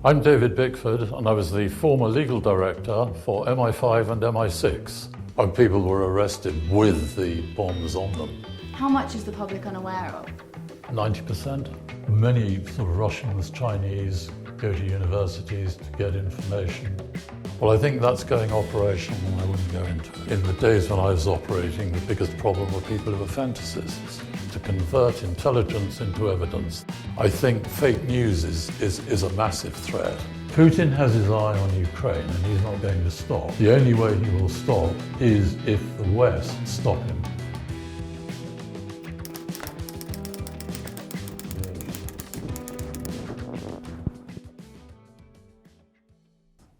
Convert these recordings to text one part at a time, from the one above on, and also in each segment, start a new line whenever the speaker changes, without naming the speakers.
I'm David Bickford, and I was the former legal director for MI5 and MI6. And people were arrested with the bombs on them.
How much is the public unaware of?
90%. Many sort of Russians, Chinese go to universities to get information. Well, I think that's going operational, and I wouldn't go into it. In the days when I was operating, the biggest problem were people who were fantasists. To convert intelligence into evidence. I think fake news is a massive threat. Putin has his eye on Ukraine and he's not going to stop. The only way he will stop is if the West stop him.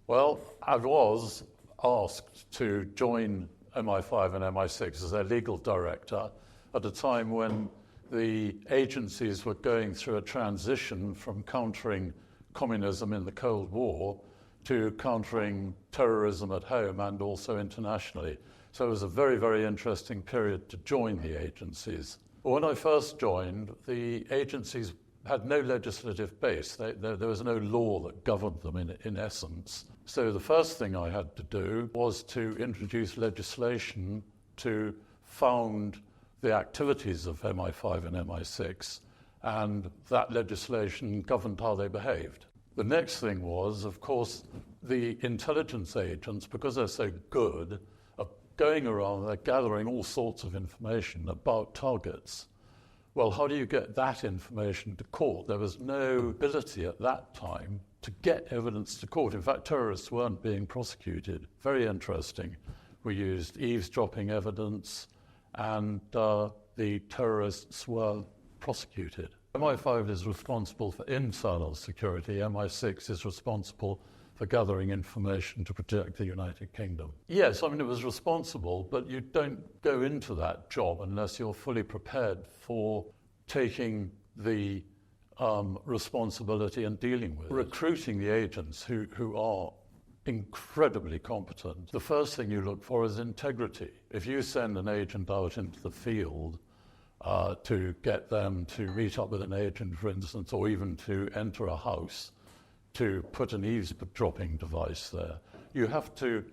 Well, I was asked to join MI5 and MI6 as their legal director at a time when the agencies were going through a transition from countering communism in the Cold War to countering terrorism at home and also internationally. So it was a very, very interesting period to join the agencies. When I first joined, the agencies had no legislative base. There was no law that governed them in essence. So the first thing I had to do was to introduce legislation to found the activities of MI5 and MI6, and that legislation governed how they behaved. The next thing was, of course, the intelligence agents, because they're so good, are going around, they're gathering all sorts of information about targets. Well, how do you get that information to court? There was no ability at that time to get evidence to court. In fact, terrorists weren't being prosecuted. Very interesting. We used eavesdropping evidence, and the terrorists were prosecuted. MI5 is responsible for internal security. MI6 is responsible for gathering information to protect the United Kingdom. Yes, I mean, it was responsible, but you don't go into that job unless you're fully prepared for taking the responsibility and dealing with it. Recruiting the agents who are incredibly competent. The first thing you look for is integrity. If you send an agent out into the field to get them to meet up with an agent, for instance, or even to enter a house to put an eavesdropping device there, you have to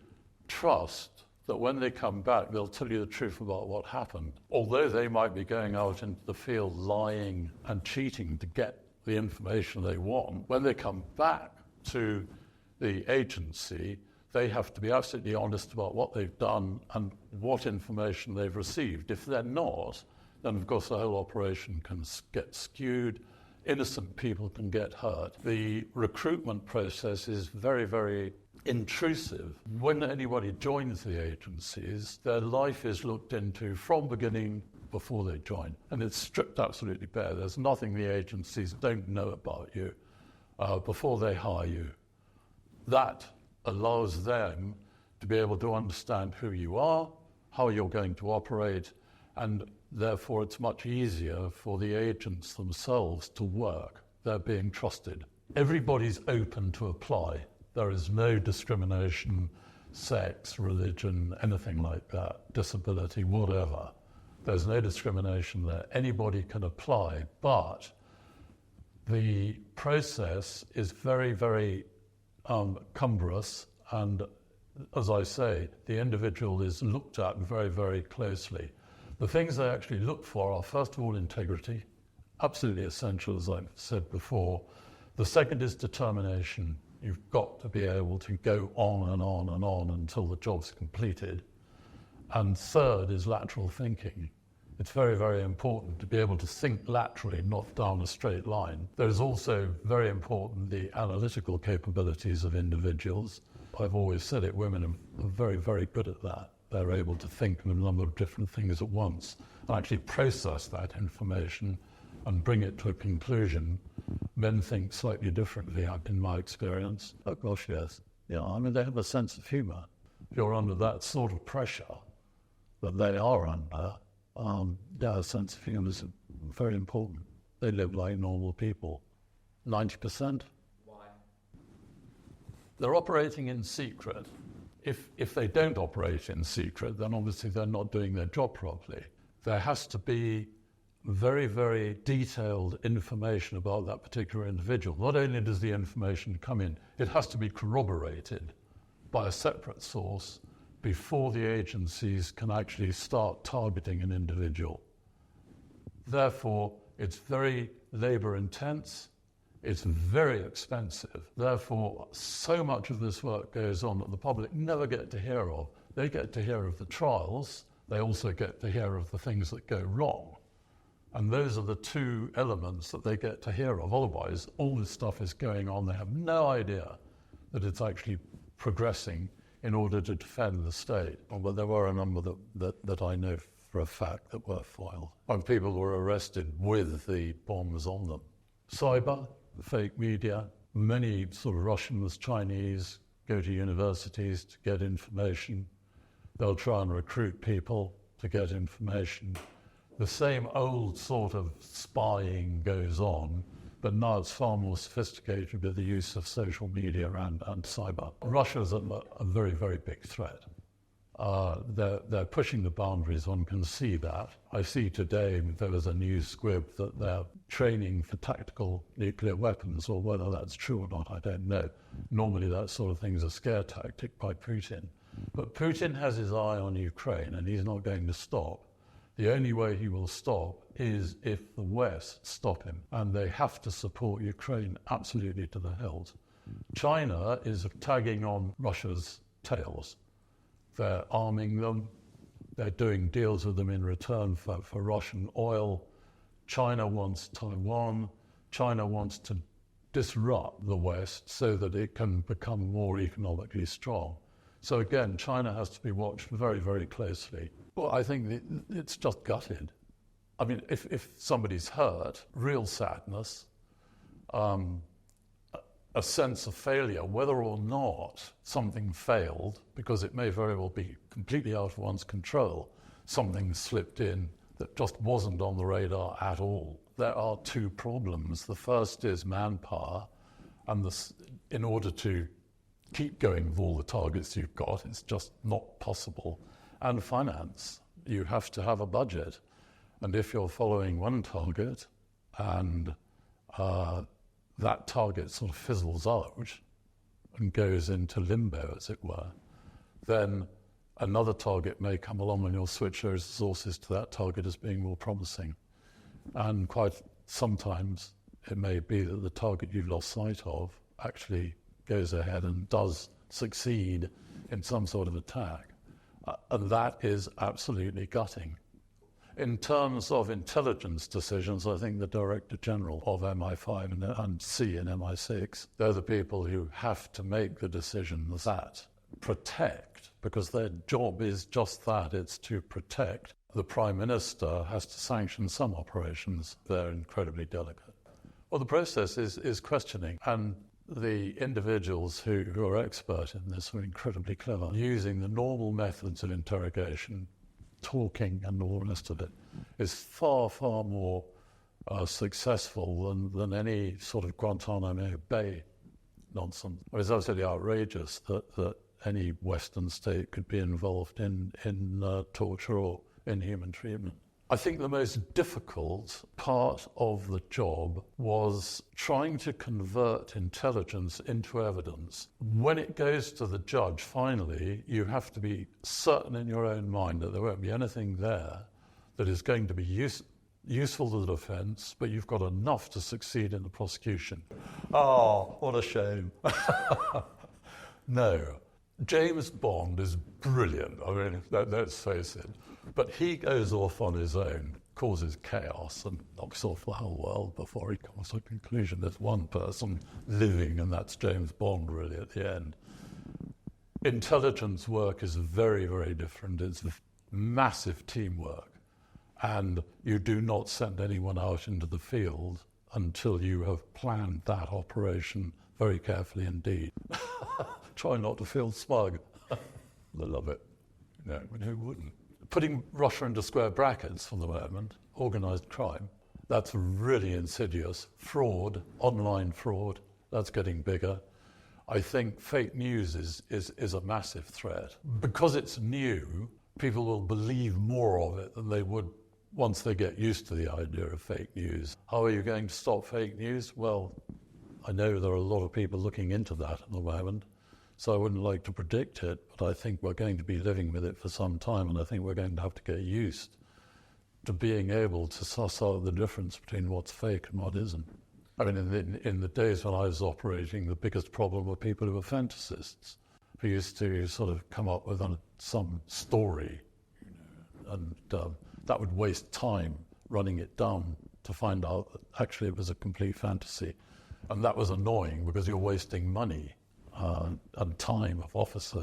trust that when they come back, they'll tell you the truth about what happened. Although they might be going out into the field lying and cheating to get the information they want, when they come back to the agency, they have to be absolutely honest about what they've done and what information they've received. If they're not, then of course the whole operation can get skewed. Innocent people can get hurt. The recruitment process is very, very intrusive. When anybody joins the agencies, their life is looked into from beginning before they join, and it's stripped absolutely bare. There's nothing the agencies don't know about you before they hire you. That allows them to be able to understand who you are, how you're going to operate, and therefore it's much easier for the agents themselves to work. They're being trusted. Everybody's open to apply. There is no discrimination, sex, religion, anything like that, disability, whatever. There's no discrimination there. Anybody can apply, but the process is very, very cumbrous, and as I say, the individual is looked at very, very closely. The things they actually look for are, first of all, integrity, absolutely essential, as I've said before. The second is determination. You've got to be able to go on and on and on until the job's completed. And third is lateral thinking. It's very, very important to be able to think laterally, not down a straight line. There's also very important the analytical capabilities of individuals. I've always said it, women are very, very good at that. They're able to think of a number of different things at once and actually process that information and bring it to a conclusion. Men think slightly differently, in my experience. Oh gosh, yes. Yeah, I mean, they have a sense of humour. If you're under that sort of pressure that they are under, a sense of humour is very important. They live like normal people. 90%.
Why?
They're operating in secret. If they don't operate in secret, then obviously they're not doing their job properly. There has to be very, very detailed information about that particular individual. Not only does the information come in, it has to be corroborated by a separate source before the agencies can actually start targeting an individual. Therefore, it's very labor intense, it's very expensive. Therefore, so much of this work goes on that the public never get to hear of. They get to hear of the trials, they also get to hear of the things that go wrong. And those are the two elements that they get to hear of. Otherwise, all this stuff is going on. They have no idea that it's actually progressing in order to defend the state. But there were a number that I know for a fact that were foiled. And people were arrested with the bombs on them. Cyber, the fake media, many sort of Russians, Chinese go to universities to get information. They'll try and recruit people to get information. The same old sort of spying goes on, but now it's far more sophisticated with the use of social media and cyber. Russia's a very, very big threat. They're pushing the boundaries, one can see that. I see today there was a news squib that they're training for tactical nuclear weapons, or whether that's true or not, I don't know. Normally that sort of thing is a scare tactic by Putin. But Putin has his eye on Ukraine and he's not going to stop. The only way he will stop is if the West stop him, and they have to support Ukraine absolutely to the hilt. China is tagging on Russia's tails. They're arming them, they're doing deals with them in return for Russian oil. China wants Taiwan, China wants to disrupt the West so that it can become more economically strong. So again, China has to be watched very, very closely. Well, I think it's just gutted. I mean, if somebody's hurt, real sadness, a sense of failure, whether or not something failed, because it may very well be completely out of one's control, something slipped in that just wasn't on the radar at all. There are two problems. The first is manpower, and in order to keep going with all the targets you've got, it's just not possible. And finance. You have to have a budget. And if you're following one target and that target sort of fizzles out and goes into limbo, as it were, then another target may come along and you'll switch those resources to that target as being more promising. And quite sometimes it may be that the target you've lost sight of actually goes ahead and does succeed in some sort of attack. And that is absolutely gutting. In terms of intelligence decisions, I think the Director General of MI5 and C in MI6, they're the people who have to make the decisions that protect, because their job is just that, it's to protect. The Prime Minister has to sanction some operations. They're incredibly delicate. Well, the process is questioning, and the individuals who are expert in this are incredibly clever, using the normal methods of interrogation, talking and all the rest of it, is far, far more successful than any sort of Guantanamo Bay nonsense. It was absolutely outrageous that any Western state could be involved in torture or inhuman treatment. I think the most difficult part of the job was trying to convert intelligence into evidence. When it goes to the judge, finally, you have to be certain in your own mind that there won't be anything there that is going to be useful to the defence, but you've got enough to succeed in the prosecution. Oh, what a shame. No. James Bond is brilliant, I mean, let's face it. But he goes off on his own, causes chaos and knocks off the whole world before he comes to a conclusion. There's one person living, and that's James Bond, really, at the end. Intelligence work is very, very different. It's massive teamwork. And you do not send anyone out into the field until you have planned that operation very carefully indeed. Try not to feel smug. I love it. No, who wouldn't? Putting Russia into square brackets for the moment, organised crime, that's really insidious. Fraud, online fraud, that's getting bigger. I think fake news is a massive threat. Because it's new, people will believe more of it than they would once they get used to the idea of fake news. How are you going to stop fake news? Well, I know there are a lot of people looking into that at the moment, so I wouldn't like to predict it, but I think we're going to be living with it for some time, and I think we're going to have to get used to being able to suss out the difference between what's fake and what isn't. I mean, in the days when I was operating, the biggest problem were people who were fantasists, who used to sort of come up with some story, and that would waste time running it down to find out that actually it was a complete fantasy. And that was annoying because you're wasting money and time of officers